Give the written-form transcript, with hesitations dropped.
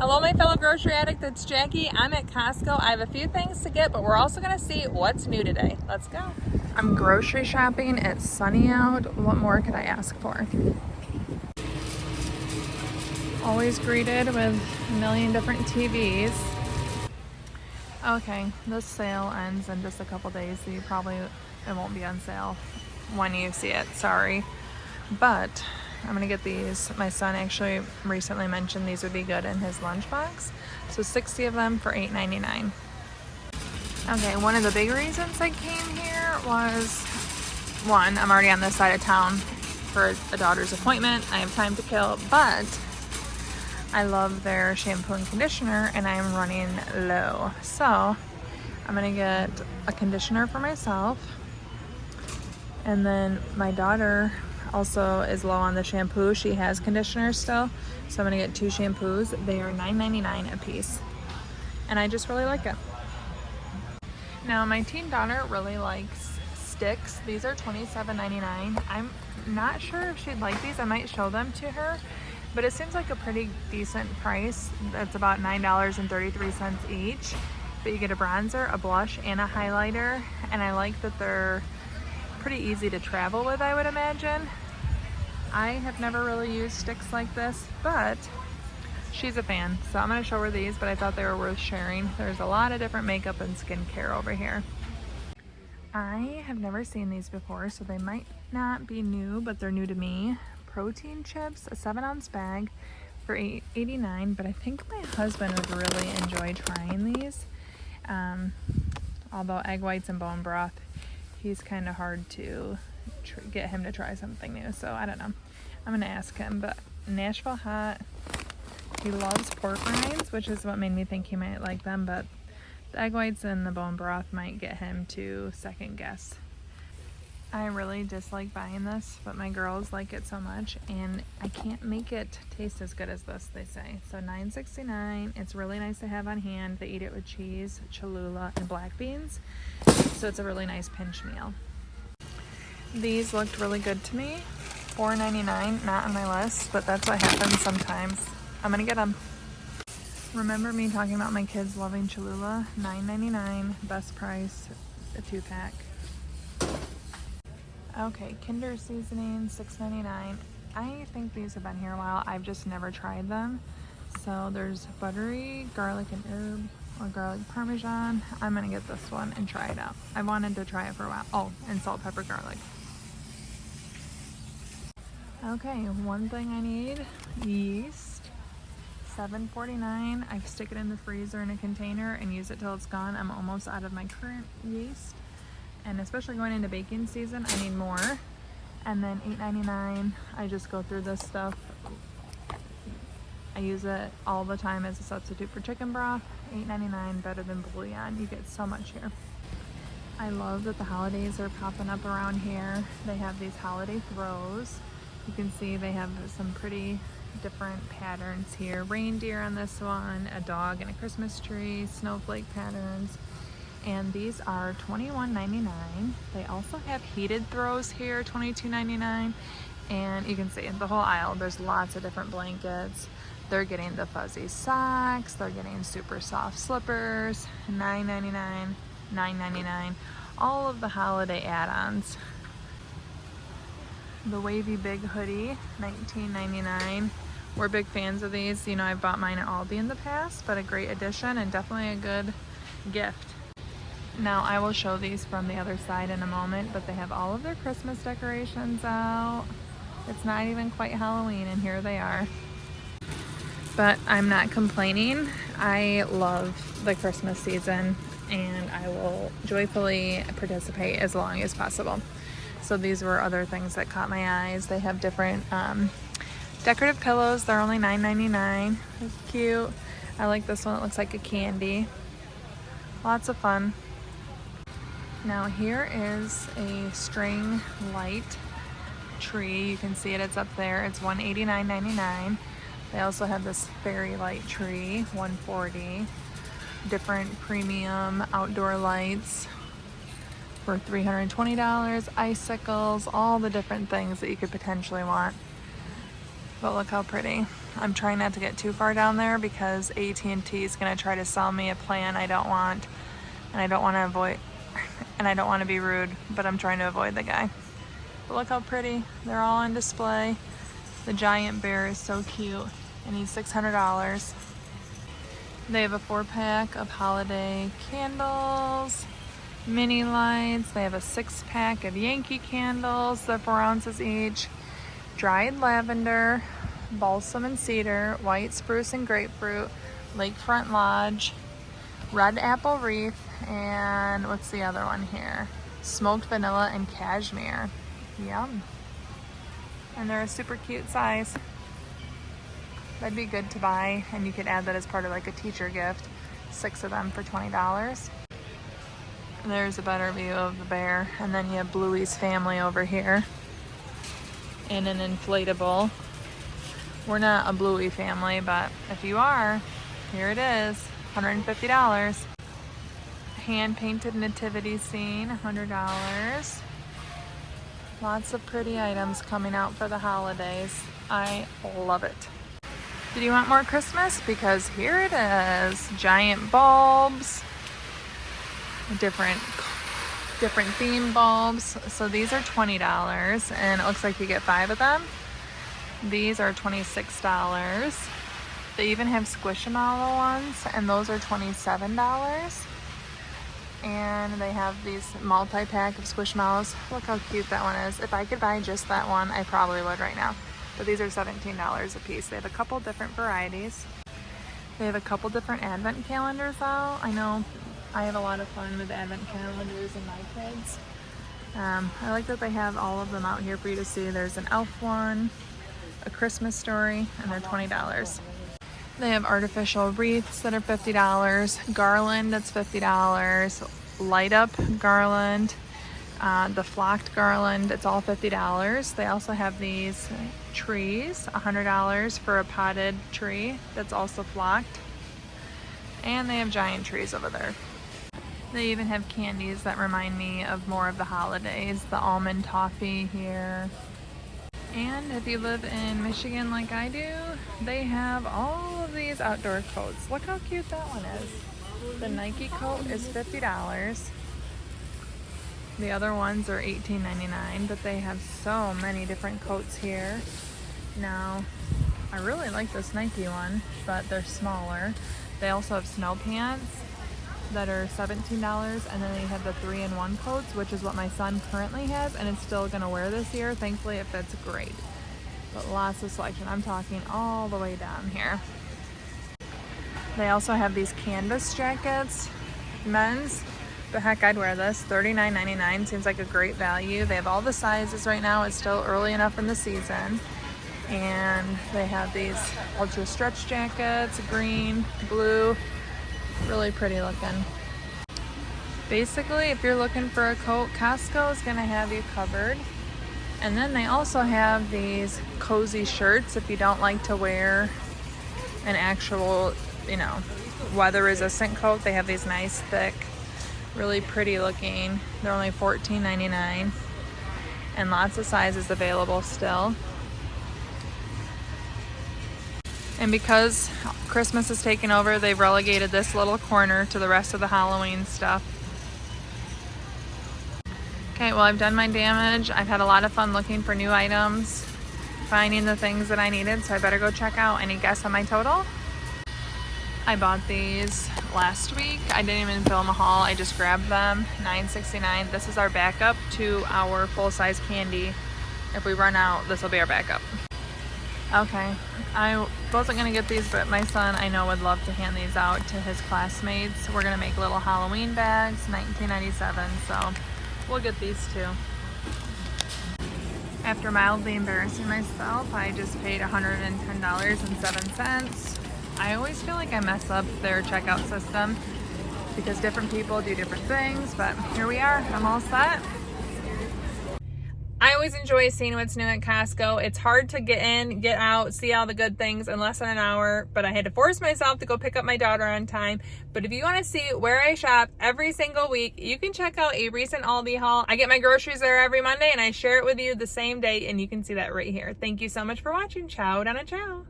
Hello my fellow grocery addict, it's Jackie. I'm at Costco. I have a few things to get, but we're also going to see what's new today. Let's go. I'm grocery shopping. It's sunny out. What more could I ask for? Always greeted with a million different TVs. Okay, this sale ends in just a couple days, so it won't be on sale when you see it, sorry. But I'm gonna get these. My son actually recently mentioned these would be good in his lunchbox. So 60 of them for $8.99. Okay, one of the big reasons I came here was, one, I'm already on this side of town for a daughter's appointment. I have time to kill, but I love their shampoo and conditioner and I am running low. So I'm gonna get a conditioner for myself. And then my daughter also is low on the shampoo. She has conditioner still. So I'm gonna get 2 shampoos. They are $9.99 a piece. And I just really like it. Now my teen daughter really likes sticks. These are $27.99. I'm not sure if she'd like these. I might show them to her. But it seems like a pretty decent price. That's about $9.33 each. But you get a bronzer, a blush, and a highlighter. And I like that they're pretty easy to travel with, I would imagine. I have never really used sticks like this, but she's a fan. So I'm gonna show her these, but I thought they were worth sharing. There's a lot of different makeup and skincare over here. I have never seen these before, so they might not be new, but they're new to me. Protein chips, a 7-ounce bag for $8.89, but I think my husband would really enjoy trying these. Although egg whites and bone broth, he's kind of hard to get him to try something new, so I don't know. I'm gonna ask him. But Nashville hot, he loves pork rinds, which is what made me think he might like them, but the egg whites and the bone broth might get him to second guess. I really dislike buying this, but my girls like it so much, and I can't make it taste as good as this, they say. So $9.69. It's really nice to have on hand. They eat it with cheese, Cholula, and black beans, so it's a really nice pinch meal. These looked really good to me. $4.99, not on my list, but that's what happens sometimes. I'm gonna get them. Remember me talking about my kids loving Cholula? $9.99, best price, a 2-pack. Okay, Kinder seasoning, $6.99. I think these have been here a while. I've just never tried them. So there's buttery, garlic and herb, or garlic parmesan. I'm gonna get this one and try it out. I wanted to try it for a while. Oh, and salt, pepper, garlic. Okay, one thing I need, yeast, $7.49. I stick it in the freezer in a container and use it till it's gone. I'm almost out of my current yeast. And especially going into baking season, I need more. And then $8.99, I just go through this stuff. I use it all the time as a substitute for chicken broth. $8.99, better than bouillon. You get so much here. I love that the holidays are popping up around here. They have these holiday throws. You can see they have some pretty different patterns here. Reindeer on this one, a dog and a Christmas tree, snowflake patterns. And these are $21.99. They also have heated throws here, $22.99. And you can see in the whole aisle, there's lots of different blankets. They're getting the fuzzy socks. They're getting super soft slippers, $9.99, $9.99. All of the holiday add-ons. The wavy big hoodie, $19.99. We're big fans of these. You know, I've bought mine at Aldi in the past, but a great addition and definitely a good gift. Now I will show these from the other side in a moment, but they have all of their Christmas decorations out. It's not even quite Halloween and here they are. But I'm not complaining. I love the Christmas season and I will joyfully participate as long as possible. So these were other things that caught my eyes. They have different decorative pillows. They're only $9.99. It's cute. I like this one. It looks like a candy. Lots of fun. Now here is a string light tree. You can see it, it's up there. It's $189.99. They also have this fairy light tree, $140. Different premium outdoor lights for $320. Icicles, all the different things that you could potentially want. But look how pretty. I'm trying not to get too far down there because AT&T is going to try to sell me a plan I don't want, and I don't want to avoid, and I don't want to be rude, but I'm trying to avoid the guy. But look how pretty. They're all on display. The giant bear is so cute, and he's $600. They have a 4-pack of holiday candles, mini lights. They have a 6-pack of Yankee candles. They're 4 ounces each. Dried lavender, balsam and cedar, white spruce and grapefruit, lakefront lodge, red apple wreath, and what's the other one here? Smoked vanilla and cashmere. Yum. And they're a super cute size. That'd be good to buy, and you could add that as part of like a teacher gift. 6 of them for $20. There's a better view of the bear. And then you have Bluey's family over here in an inflatable. We're not a Bluey family, but if you are, here it is, $150. Hand-painted nativity scene, $100. Lots of pretty items coming out for the holidays. I love it. Did you want more Christmas? Because here it is. Giant bulbs, different theme bulbs. So these are $20, and it looks like you get 5 of them. These are $26. They even have Squishmallow ones, and those are $27. And they have these multi-pack of Squishmallows. Look how cute that one is. If I could buy just that one, I probably would right now. But these are $17 a piece. They have a couple different varieties. They have a couple different advent calendars out. I know I have a lot of fun with advent calendars and my kids. I like that they have all of them out here for you to see. There's an elf one, a Christmas story, and they're $20. They have artificial wreaths that are $50, garland that's $50, light up garland, the flocked garland, it's all $50. They also have these trees, $100 for a potted tree that's also flocked. And they have giant trees over there. They even have candies that remind me of more of the holidays. The almond toffee here. And if you live in Michigan like I do, they have all of these outdoor coats. Look how cute that one is. The Nike coat is $50. The other ones are $18.99, but they have so many different coats here. Now, I really like this Nike one, but they're smaller. They also have snow pants that are $17, and then they have the 3-in-1 coats, which is what my son currently has, and is still gonna wear this year. Thankfully, it fits great. But lots of selection. I'm talking all the way down here. They also have these canvas jackets, men's. The heck, I'd wear this. $39.99 seems like a great value. They have all the sizes right now. It's still early enough in the season. And they have these ultra stretch jackets, green, blue, really pretty looking. Basically, if you're looking for a coat, Costco is gonna have you covered. And then they also have these cozy shirts if you don't like to wear an actual, weather resistant coat. They have these nice, thick, really pretty looking. They're only $14.99, and lots of sizes available still. And because Christmas is taking over, they've relegated this little corner to the rest of the Halloween stuff. Okay, well, I've done my damage. I've had a lot of fun looking for new items, finding the things that I needed, so I better go check out. Any guess on my total? I bought these last week. I didn't even film a haul. I just grabbed them, $9.69. This is our backup to our full-size candy. If we run out, this will be our backup. Okay, I wasn't gonna get these, but my son, I know, would love to hand these out to his classmates. We're gonna make little Halloween bags, $19.97, so we'll get these too. After mildly embarrassing myself, I just paid $110.07. I always feel like I mess up their checkout system because different people do different things, but here we are, I'm all set. I always enjoy seeing what's new at Costco. It's hard to get in, get out, see all the good things in less than an hour, but I had to force myself to go pick up my daughter on time. But if you want to see where I shop every single week, you can check out a recent Aldi haul. I get my groceries there every Monday, and I share it with you the same day, and you can see that right here. Thank you so much for watching. Ciao, Donna, ciao.